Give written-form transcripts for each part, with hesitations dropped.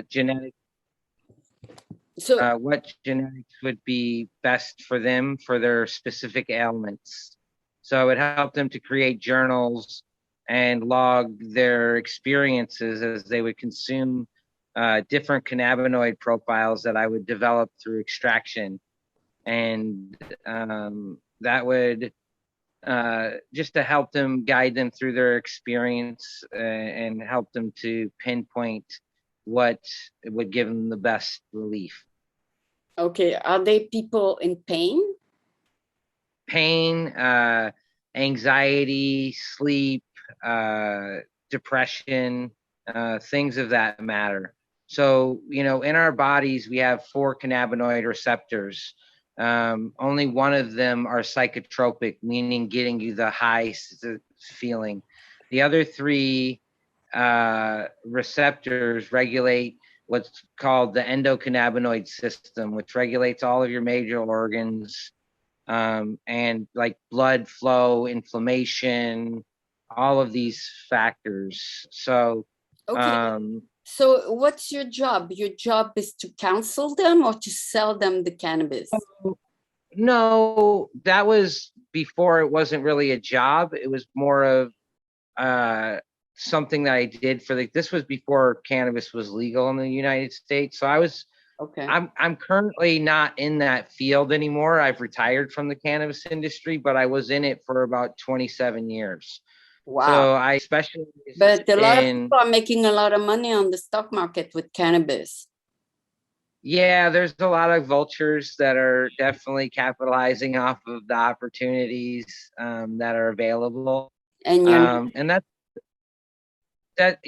genetic So what genetics would be best for them for their specific ailments. So it helped them to create journals and log their experiences as they would consume different cannabinoid profiles that I would develop through extraction. And that would just to help them, guide them through their experience and help them to pinpoint what would give them the best relief. okay, are they people in pain? Pain, anxiety, sleep, depression, things of that matter. So, in our bodies, we have 4 cannabinoid receptors. Only one of them are psychotropic, meaning getting you the high feeling. The other 3 receptors regulate what's called the endocannabinoid system, which regulates all of your major organs, and like blood flow, inflammation, all of these factors. So, okay. So what's your job? Your job is to counsel them or to sell them the cannabis? No, that was before. It wasn't really a job. It was more of something that I did for this was before cannabis was legal in the United States. So I was, okay. I'm currently not in that field anymore. I've retired from the cannabis industry, but I was in it for about 27 years. Wow. So I specialize. But a lot of people are making a lot of money on the stock market with cannabis. Yeah, there's a lot of vultures that are definitely capitalizing off of the opportunities that are available. And and that that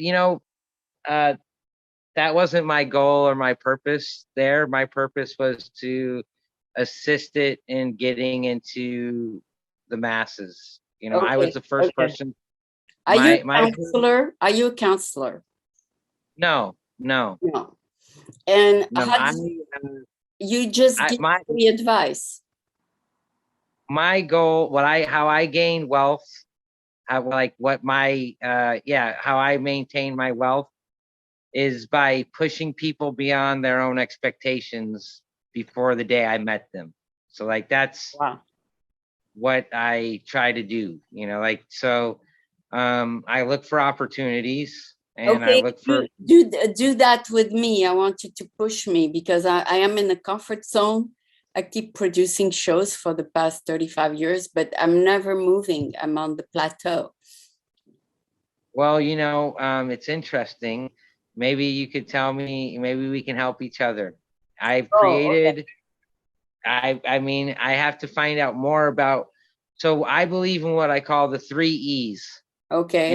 wasn't my goal or my purpose there. My purpose was to assist it in getting into the masses. Okay. I was the first person. Are you a counselor? Are you a counselor? No. And you just give free advice. My goal, how I gain wealth, how I maintain my wealth is by pushing people beyond their own expectations before the day I met them. So that's what I try to do, I look for opportunities and I look for do that with me. I want you to push me because I am in a comfort zone. I keep producing shows for the past 35 years, but I'm never moving. I'm on the plateau. Well, it's interesting. Maybe you could tell me, maybe we can help each other. I've created, I have to find out more about, so I believe in what I call the 3 E's. Okay.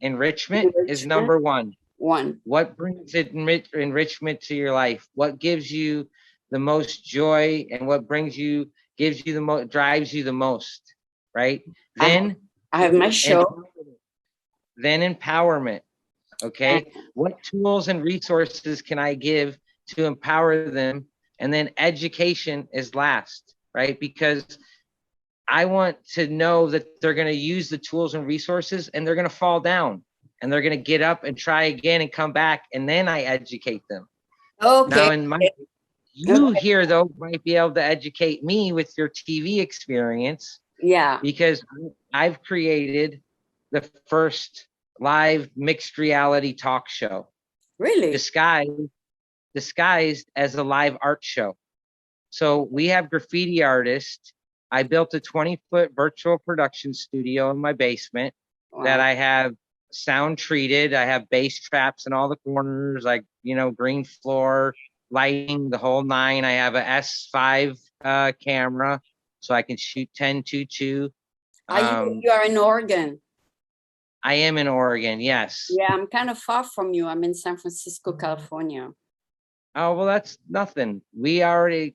Enrichment is number 1. What brings enrichment to your life? What gives you the most joy and what gives you the most, drives you the most, right? Then I have my show. Then empowerment. Okay. What tools and resources can I give to empower them? And then education is last, right? Because I want to know that they're going to use the tools and resources and they're going to fall down and they're going to get up and try again and come back. And then I educate them. Okay. Now, you here, though, might be able to educate me with your TV experience. Yeah. Because I've created the first live mixed reality talk show. Really? Disguised as a live art show. So we have graffiti artists. I built a 20-foot virtual production studio in my basement that I have sound treated. I have bass traps in all the corners, green floor, lighting, the whole 9. I have a S5 camera, so I can shoot 10-2.2. You are in Oregon? I am in Oregon, yes. Yeah, I'm kind of far from you. I'm in San Francisco, California. Oh, well, that's nothing. We already,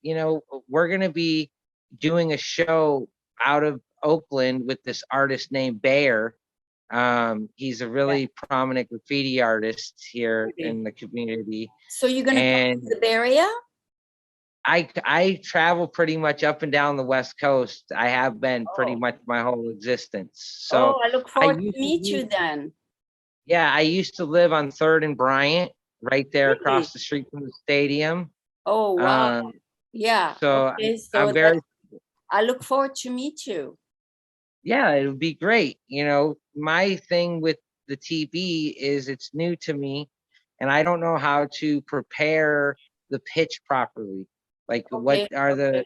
we're going to be doing a show out of Oakland with this artist named Bear. He's a really prominent graffiti artist here in the community. So you're going to come to the Bay Area? I travel pretty much up and down the West Coast. I have been pretty much my whole existence. So I look forward to meet you then. Yeah, I used to live on 3rd and Bryant. right there Really? across the street from the stadium. Oh, wow. Um, Yeah. so Okay. I'm So that very, I look forward to meet you. yeah, it would be great. You know, my thing with the TV is it's new to me, and I don't know how to prepare the pitch properly. Like, what Okay. are the,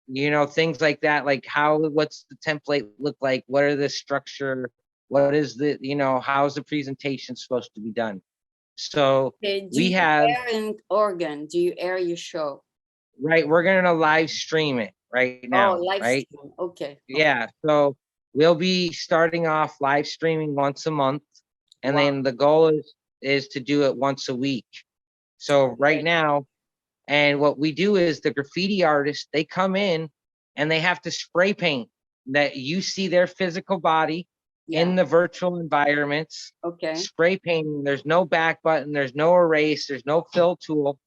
Okay. things like that? Like, what's the template look like? What are the structure? What is the, how's the presentation supposed to be done? So Okay. Do we you have, air in Oregon? Do you air your show? right, we're going to live stream it right Oh, now, live right? stream. Okay. Okay. Yeah. So we'll be starting off live streaming once a month, and Wow. then the goal is to do it once a week. So right Okay. now, and what we do is the graffiti artists, they come in and they have to spray paint that you see their physical body Yeah. in the virtual environments, Okay. spray painting. There's no back button, there's no erase, there's no fill tool.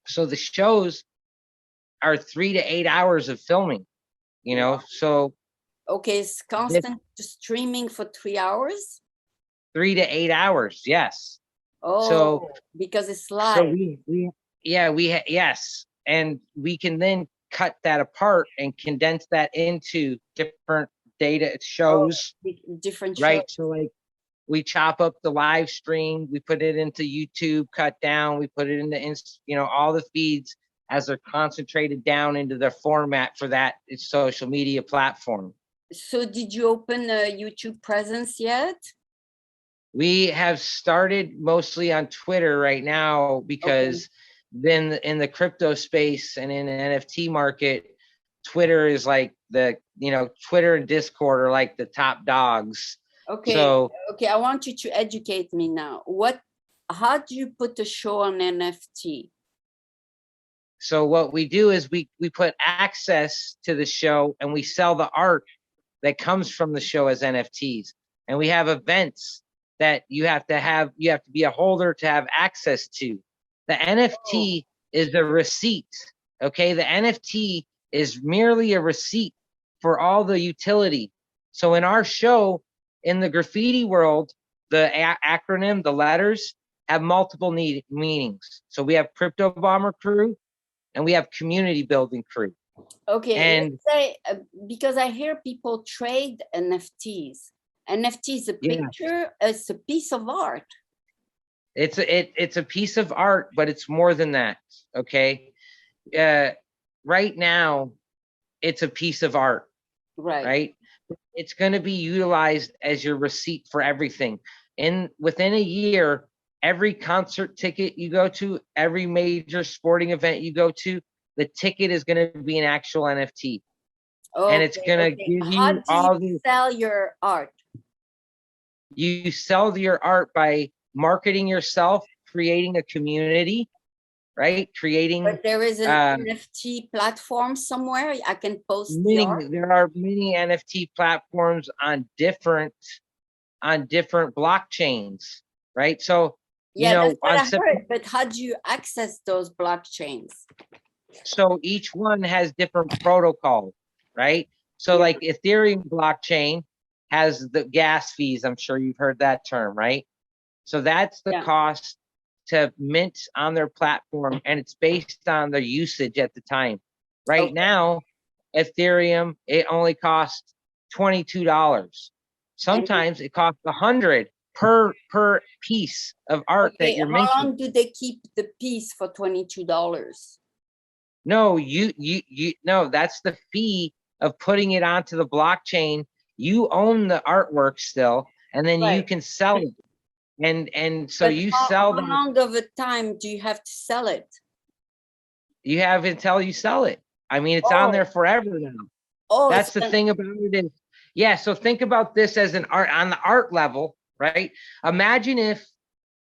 So the shows are 3 to 8 hours of filming, Wow. so Okay. It's this constant streaming for 3 hours. 3 to 8 hours, yes. So Oh, because it's so live. yes, and we can then cut that apart and condense that into different data Oh, shows, different shows. right? So like we chop up the live stream, we put it into YouTube, cut down, we put it into all the feeds as they're concentrated down into their format for that social media platform. So did you open a YouTube presence yet? We have started mostly on Twitter right now Okay. because then in the crypto space and in the NFT market, Twitter is like Twitter and Discord are like the top dogs. Okay. So Okay. I want you to educate me now. How do you put a show on NFT? what we do is we put access to the show and we sell the art that comes from the show as NFTs. And we have events that you have to be a holder to have access to. The Oh, NFT is the receipt. Okay. The NFT is merely a receipt for all the utility. So in our show, in the graffiti world, the acronym, the letters have multiple meanings. So we have Crypto Bomber Crew and we have Community Building Crew. okay. Let's And say because I hear people trade NFTs. NFT is a yeah, picture. It's a piece of art. it's a piece of art, but it's more than that. Okay. Right now, it's a piece of art, Right. right? It's going to be utilized as your receipt for everything. Within a year, every concert ticket you go to, every major sporting event you go to, the ticket is going to be an actual NFT. And it's Okay. going to Okay. give How you do you all the, sell your art? you sell your art by marketing yourself, creating a community, right? Creating But there is an uh, NFT platform somewhere I can post the art. there are many NFT platforms on different blockchains, right? So, Yeah, that's what on I heard. But how do you access those blockchains? so each one has different protocols, right? So Yeah, like Ethereum blockchain has the gas fees. I'm sure you've heard that term, right? So that's the yeah. cost to mint on their platform, and it's based on their usage at the time. Right Okay. now, Ethereum, it only costs $22. And Sometimes it costs 100 per piece of art that okay, you're how minting. long do they keep the piece for $22? No, no, that's the fee of putting it onto the blockchain. You own the artwork still, and then you Right. can sell it. And so But you how sell that. long of a time do you have to sell it? You have until you sell it. I mean, it's on Oh, there forever now. oh, That's the so, thing about it is, yeah. So think about this as an art on the art level, right? Imagine if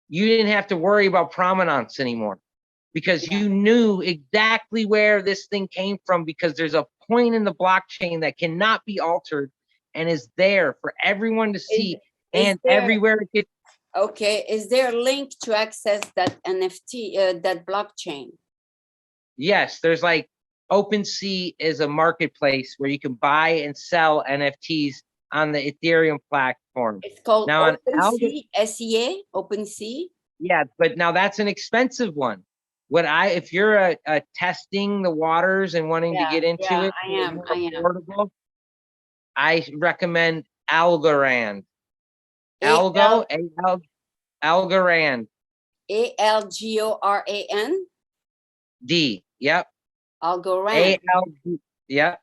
you didn't have to worry about provenance anymore because yeah. you knew exactly where this thing came from because there's a point in the blockchain that cannot be altered and is there for everyone to Is, see is and there, everywhere it gets. okay, is there a link to access that NFT, that blockchain? Yes, there's like OpenSea is a marketplace where you can buy and sell NFTs on the Ethereum platform. It's called Now on Algo, OpenSea, SEA, OpenSea. Yeah, but now that's an expensive one. If you're a testing the waters and wanting to get into Yeah, it, I for am. more I am. affordable, I recommend Algorand. A L Algorand. Algoran. D. Yep. Algorand. ALG. Yep.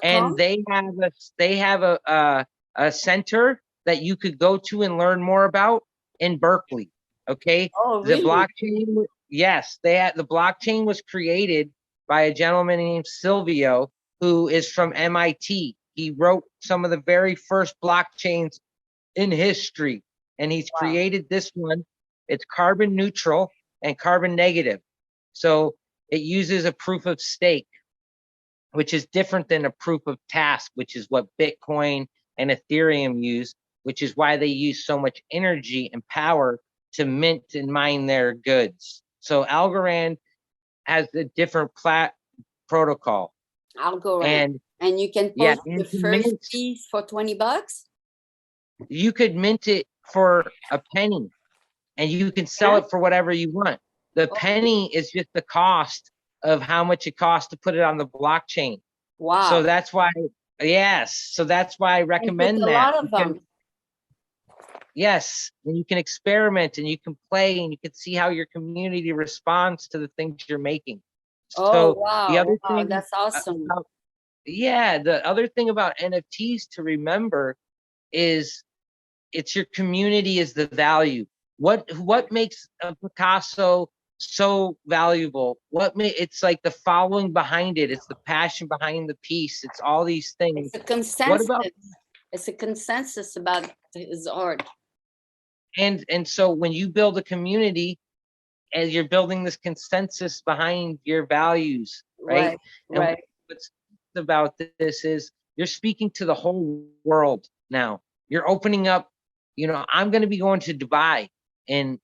And .com. they have a center that you could go to and learn more about in Berkeley. Okay. Oh, The really? blockchain, yes, the blockchain was created by a gentleman named Silvio, who is from MIT. He wrote some of the very first blockchains in history, and he's Wow. created this one. It's carbon neutral and carbon negative. So it uses a proof of stake, which is different than a proof of task, which is what Bitcoin and Ethereum use, which is why they use so much energy and power to mint and mine their goods. So Algorand has a different protocol. Algorand. And you can Yeah, post the first piece for $20. You could mint it for a penny, and you can sell it for whatever you want. The penny is just the cost of how much it costs to put it on the blockchain. Wow. So that's why, yes. So that's why I recommend that. A lot of them. Yes, and you can experiment and you can play and you can see how your community responds to the things you're making. Oh, wow. The other thing, that's awesome. The other thing about NFTs to remember is it's your community is the value. What makes a Picasso so valuable? It's like the following behind it. It's the passion behind the piece. It's all these things. It's a consensus. It's a consensus about his art. And so when you build a community, and you're building this consensus behind your values, right? And what's about this is you're speaking to the whole world now. You're opening up. I'm going to be going to Dubai in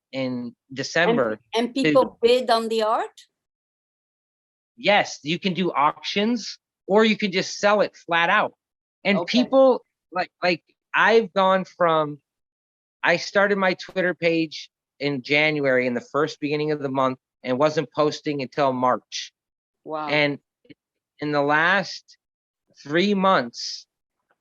December. And people bid on the art? Yes, you can do auctions, or you can just sell it flat out. And people like I've gone from, I started my Twitter page in January, in the first beginning of the month, and wasn't posting until March. Wow. And in the last 3 months,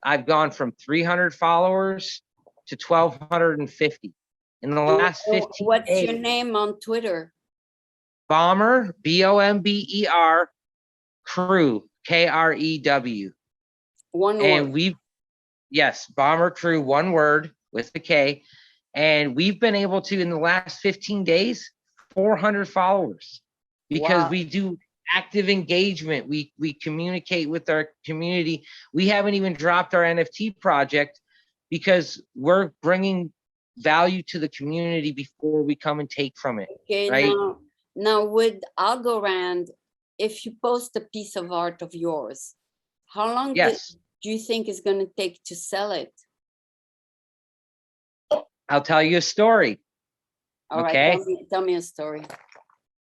I've gone from 300 followers to 1,250 in the last 15 What's days. your name on Twitter? Bomber, Bomber Crew, Krew. One and word. Yes, Bomber Crew, one word with the K. And we've been able to, in the last 15 days, 400 followers, because we do active engagement. We communicate with our community. We haven't even dropped our NFT project because we're bringing value to the community before we come and take from it. Okay, right? Now with Algorand, if you post a piece of art of yours, how long do you think it's going to take to sell it? I'll tell you a story. All right, tell me a story.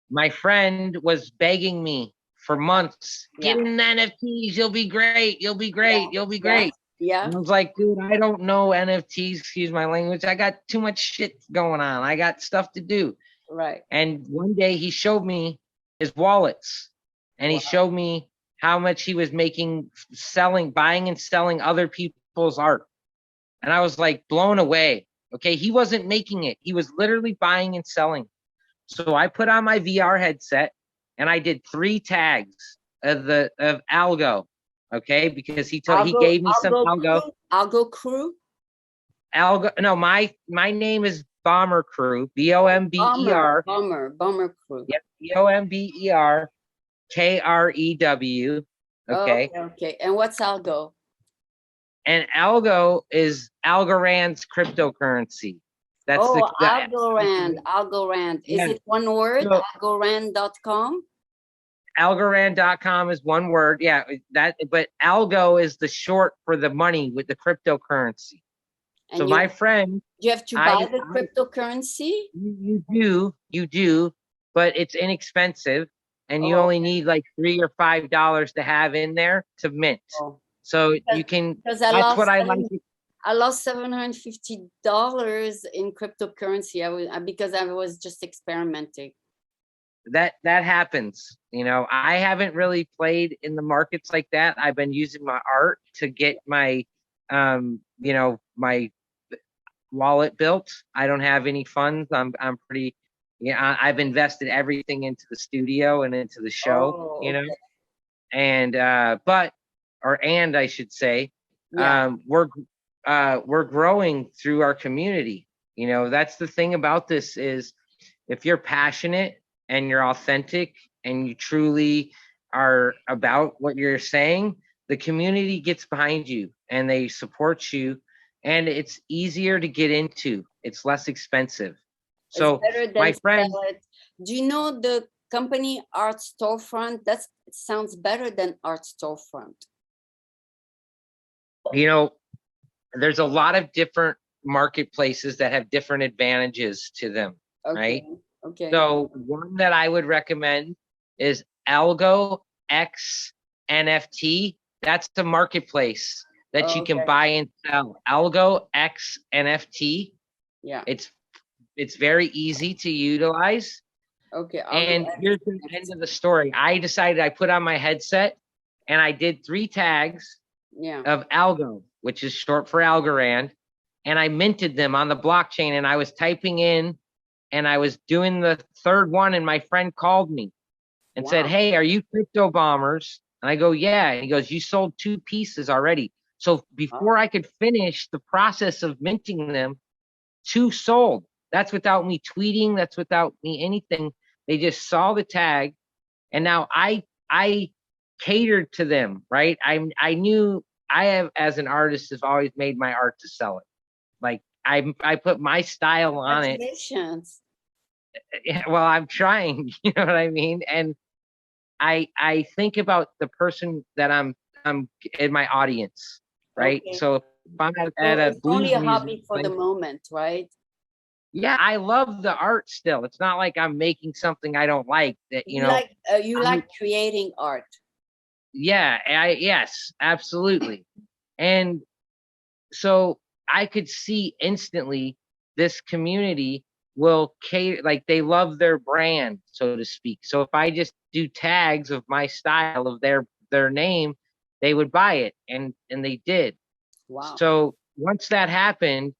My friend was begging me for months, get in NFTs, you'll be great, you'll be great, you'll be great. Yeah. And I was like, dude, I don't know NFTs, excuse my language. I got too much shit going on. I got stuff to do. Right. And one day he showed me his wallets, and he showed me how much he was making, buying and selling other people's art. And I was like blown away. Okay, he wasn't making it. He was literally buying and selling. So I put on my VR headset and I did 3 tags of Algo. Okay, because he gave me some Algo. Algo Crew? Algo. No, my name is Bomber Crew. Bomber. Bomber Crew. Yep. Bomber Krew. Okay. Okay. And what's Algo? And Algo is Algorand's cryptocurrency. That's Algorand. Algorand. Is it one word? So, Algorand.com? Algorand.com is one word. Yeah, but Algo is the short for the money with the cryptocurrency. And so my friend, you have to buy the cryptocurrency? You do, but it's inexpensive, and you only need like $3 or $5 to have in there to mint. So you can. That's what I like. I lost $750 in cryptocurrency. Because I was just experimenting. That happens. You know, I haven't really played in the markets like that. I've been using my art to get my my wallet built. I don't have any funds. I'm pretty, yeah, I've invested everything into the studio and into the show, Oh, you know. okay. And and I should say, Yeah. we're growing through our community. You know, that's the thing about this is if you're passionate and you're authentic and you truly are about what you're saying, the community gets behind you and they support you, and it's easier to get into. It's less expensive. It's So better than my friend, sell it. Do you know the company Art Storefront? That sounds better than Art Storefront. you know, there's a lot of different marketplaces that have different advantages to them, Okay. right? Okay. So one that I would recommend is Algo X NFT. That's the marketplace that you can buy and sell. Algo X NFT. Yeah. It's very easy to utilize. Okay. And here's the end of the story. I decided, I put on my headset and I did 3 tags of Algo, which is short for Algorand, and I minted them on the blockchain, and I was typing in and I was doing the 3rd one, and my friend called me and said, "Hey, are you Crypto Bombers?" And I go, "Yeah." And he goes, "You sold 2 pieces already." So before I could finish the process of minting them, 2 sold. That's without me tweeting. That's without me anything. They just saw the tag, and now I catered to them, right? I knew I have, as an artist, have always made my art to sell it. Like I put my style on it. Congratulations. Well, I'm trying, you know what I mean? And I think about the person that I'm in my audience, right? Okay. So if I'm at a It's blues only a music, hobby for the moment, right? yeah, I love the art still. It's not like I'm making something I don't like. That You like creating art. Yeah, yes, absolutely. And so I could see instantly this community will cater, like they love their brand, so to speak. So if I just do tags of my style of their name, they would buy it, and they did. Wow. So once that happened,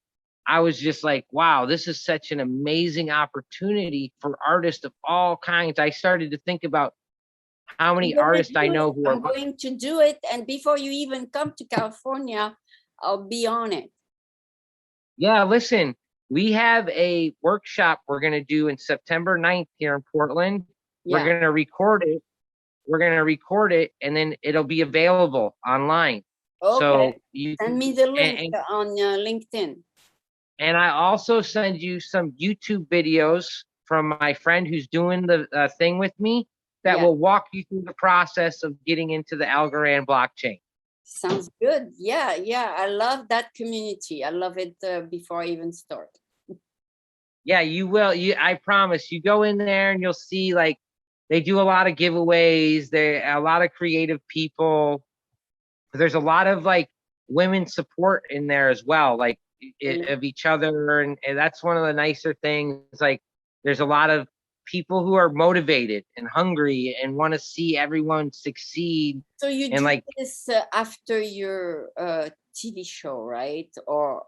I was just like, wow, this is such an amazing opportunity for artists of all kinds. I started to think about how many artists I know who I'm going to do it, and before you even come to California, I'll be on it. Yeah, listen, we have a workshop we're going to do in September 9th here in Portland. Yeah. We're going to record it. We're going to record it, and then it'll be available online. Okay. So you send me the link on LinkedIn. And I also send you some YouTube videos from my friend who's doing the thing with me that will walk you through the process of getting into the Algorand blockchain. Sounds good. Yeah, yeah. I love that community. I love it before I even start. Yeah, you will. I promise. You go in there and you'll see, like, they do a lot of giveaways. There are a lot of creative people. There's a lot of like women support in there as well, like of each other, and that's one of the nicer things. Like, there's a lot of people who are motivated and hungry and want to see everyone succeed. So you do like this after your TV show, right? Or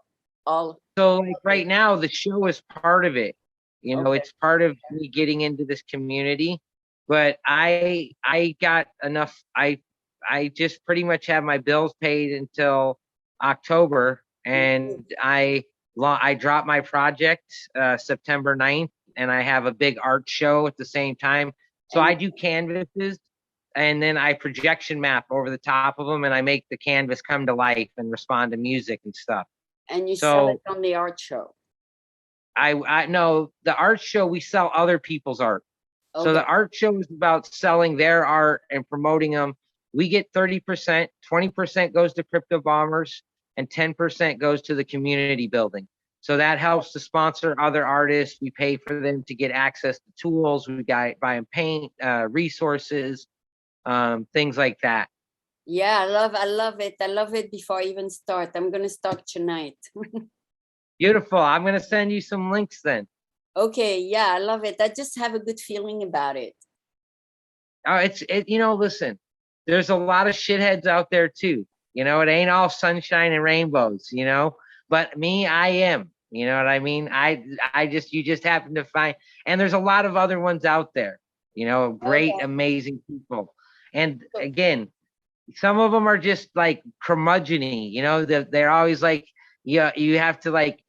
all? So like right now, the show is part of it. You know, it's part of me getting into this community. But I got enough. I just pretty much have my bills paid until October, and I dropped my project September 9th, and I have a big art show at the same time. So I do canvases, and then I projection map over the top of them, and I make the canvas come to life and respond to music and stuff. And you sell it on the art show? I know the art show, we sell other people's art. Okay. So the art show is about selling their art and promoting them. We get 30%, 20% goes to Crypto Bombers, and 10% goes to the community building. So that helps to sponsor other artists. We pay for them to get access to tools. We buy them paint, resources, things like that. Yeah, I love it. I love it before I even start. I'm gonna start tonight. Beautiful. I'm gonna send you some links then. Okay, yeah, I love it. I just have a good feeling about it. You know, listen, there's a lot of shitheads out there too. You know, it ain't all sunshine and rainbows, you know. But me, I am. You know what I mean? You just happen to find, and there's a lot of other ones out there, you know, great, Okay. amazing people. And So again, some of them are just like curmudgeony, you know, they're always like, yeah, you have to like,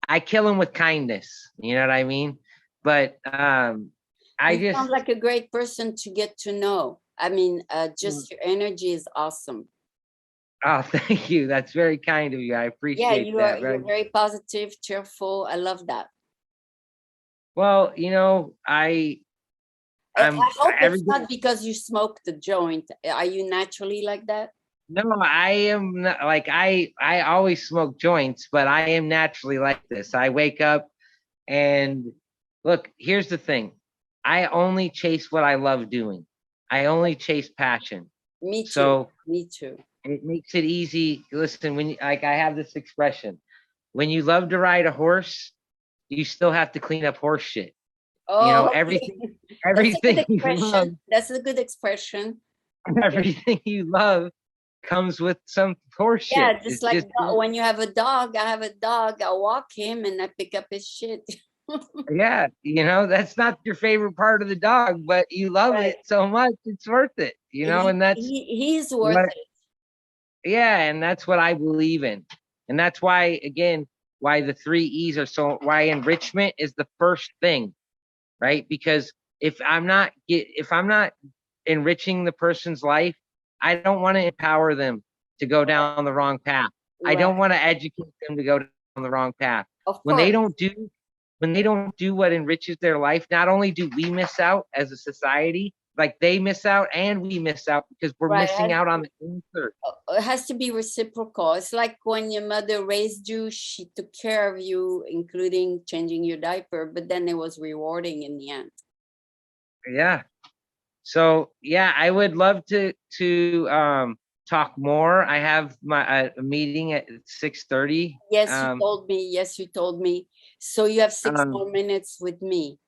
I kill them with kindness, you know what I mean? But I you sound just, like a great person to get to know. I mean, just your energy is awesome. oh, thank you. That's very kind of you. I Yeah, appreciate that. you're Very very positive, cheerful. I love that. well, you know, I I'm hope every it's not because you smoke the joint. Are you naturally like that? no, I am not like I always smoke joints, but I am naturally like this. I wake up and look, here's the thing. I only chase what I love doing. I only chase passion. Me too. So Me too. it makes it easy. Listen, when like I have this expression, when you love to ride a horse, you still have to clean up horse shit. You know, Oh, okay. That's a good everything you love, expression. That's a good expression. Yeah. everything you love comes with some horse shit. Yeah, just It's like just when you have a dog, I have a dog, I walk him and I pick up his shit. yeah, you know, that's not your favorite part of the dog, but you love Right. it so much, it's worth it, you know, and that's He's worth what it. yeah, and that's what I believe in. And that's why again, why the three E's are so why enrichment is the first thing, right? Because if I'm not enriching the person's life, I don't want to empower them to go down the wrong path. I Right. don't want to educate them to go down the wrong path. Of When they course. don't do when they don't do what enriches their life, not only do we miss out as a society, like they miss out and we miss out because we're Right. missing out on the answer. It has to be reciprocal. It's like when your mother raised you, she took care of you, including changing your diaper, but then it was rewarding in the end. Yeah. So yeah, I would love to talk more. I have my a meeting at 6:30. Yes, you told me. Yes, you told me. So you have 6 more minutes with me.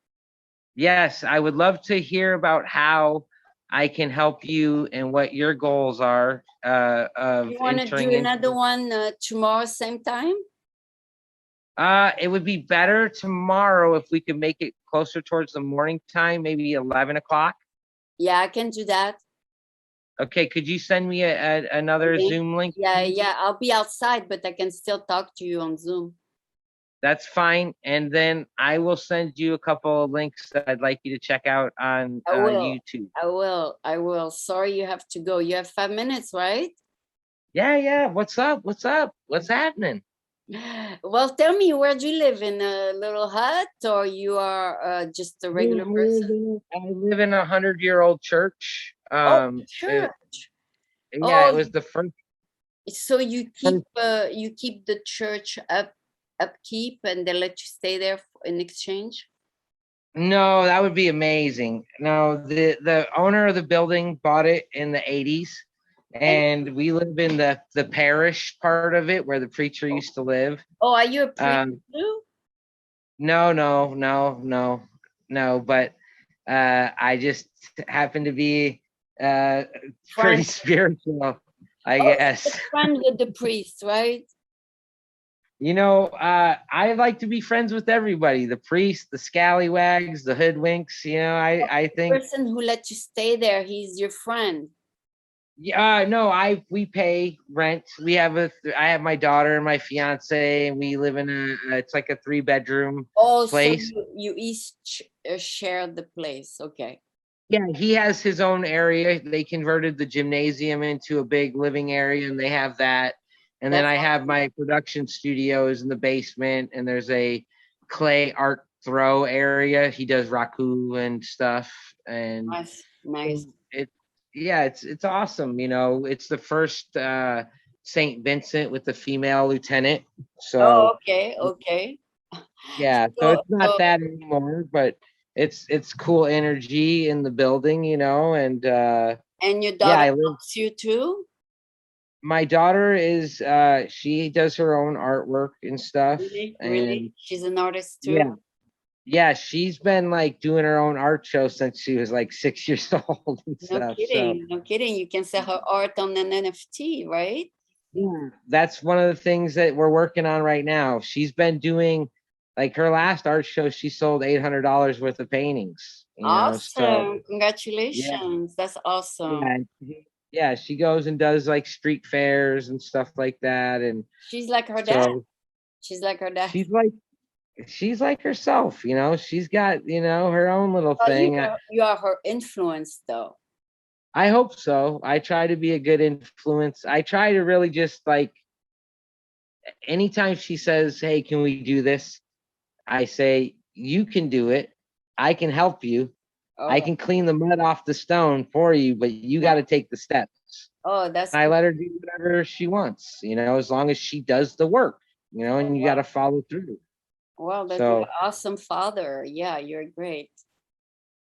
Yes, I would love to hear about how I can help you and what your goals are of You want to do entering another into. one tomorrow, same time? It would be better tomorrow if we could make it closer towards the morning time, maybe 11 o'clock. Yeah, I can do that. Okay, could you send me another Link. Zoom link, Yeah, please? yeah. I'll be outside, but I can still talk to you on Zoom. That's fine. And then I will send you a couple of links that I'd like you to check out on I will. YouTube. I will. I will. Sorry, you have to go. You have 5 minutes, right? Yeah, yeah. What's up? What's up? What's happening? Well, tell me, where do you live? In a little hut, or you are just a regular person? I live in 100-year-old church. Oh, church. Yeah, Oh, it was the first. so you first keep the church upkeep, and they let you stay there in exchange. no, that would be amazing. No, the owner of the building bought it in the 80s, And and we live in the parish part of it where the preacher used to live. oh, are you a priest Um, too? no, no, no, no, no, but I just happen to be uh, pretty Friend. spiritual, I Oh, so you're guess. friend with the priest, right? You know, I like to be friends with everybody, the priests, the scallywags, the hoodwinks. You know, I The think, person who let you stay there, he's your friend. yeah, no, we pay rent. I have my daughter and my fiance, and we live in it's like a 3 bedroom Oh, so place. you each share the place. Okay. Yeah, he has his own area. They converted the gymnasium into a big living area, and they have that. And then That's I have my production studios in the basement, and there's a clay art throw area. He does raku and stuff, and nice. Nice. it, yeah, it's awesome. You know, it's the first Saint Vincent with the female lieutenant. Oh, So okay. Okay. yeah, so So, it's not that anymore, but it's cool energy in the building, you know, and and your yeah, daughter I live. helps you too? my daughter is she does her own artwork and stuff, Really? and Really? She's an artist too? yeah, yeah, she's been like doing her own art show since she was like 6 years old and No stuff. So kidding. No kidding. You can sell her art on an NFT, right? yeah, that's one of the things that we're working on right now. She's been doing like her last art show, she sold $800 worth of paintings, you know. So Awesome. yeah, Congratulations. That's awesome. yeah, yeah, she goes and does like street fairs and stuff like that. And She's like her dad. so She's like her dad. she's like herself, you know, she's got, you know, her own little Well, thing. you are her influence, though. I hope so. I try to be a good influence. I try to really just like anytime she says, "Hey, can we do this?" I say, "You can do it. I can help you. I Oh, can clean the mud off the stone for you, but you got to take the steps." oh, that's I good. let her do whatever she wants, you know, as long as she does the work, you know, and you got to Wow. follow through. Well, that you're an So awesome father. Yeah, you're great.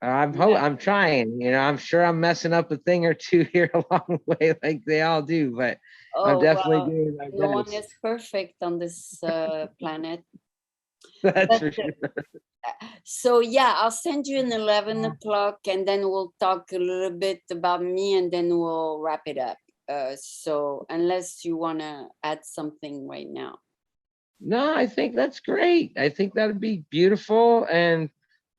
Yeah. I'm trying, you know, I'm sure I'm messing up a thing or two here along the way, like they all do, but I'm Oh, definitely well, doing my no one best. is perfect on this planet. That's But for sure. so yeah, I'll send you an 11 o'clock and then we'll talk a little bit about me and then we'll wrap it up. So unless you want to add something right now. No, I think that's great. I think that'd be beautiful. And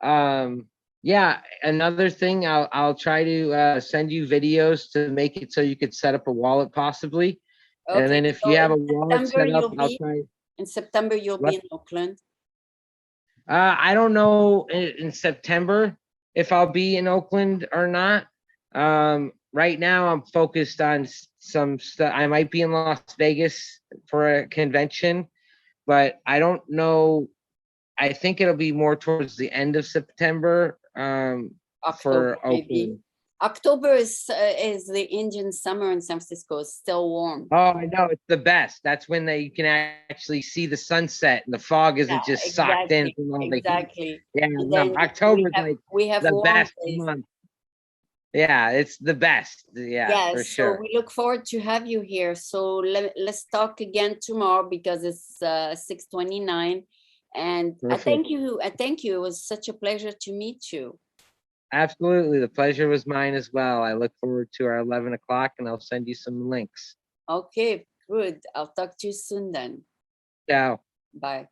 um, yeah, another thing, I'll try to send you videos to make it so you could set up a wallet possibly. And Okay, then if so you have a wallet set up, I'll try. In September you'll be What? in Oakland. I don't know in September if I'll be in Oakland or not. Right now, I'm focused on some stuff. I might be in Las Vegas for a convention, but I don't know. I think it'll be more towards the end of September October for maybe. Oakland. October is the Indian summer in San Francisco. It's still warm. Oh, I know it's the best. That's when you can actually see the sunset and the fog Yeah, isn't just socked in exactly, from all the heat. exactly. Yeah, And no, then October's like we have the warm best days. month. Yeah, it's the best. Yeah, for Yes, so sure. we look forward to have you here. So let's talk again tomorrow because it's 6:29. And Perfect. I thank you. It was such a pleasure to meet you. Absolutely. The pleasure was mine as well. I look forward to our 11 o'clock and I'll send you some links. Okay, good. I'll talk to you soon then. Ciao. Bye.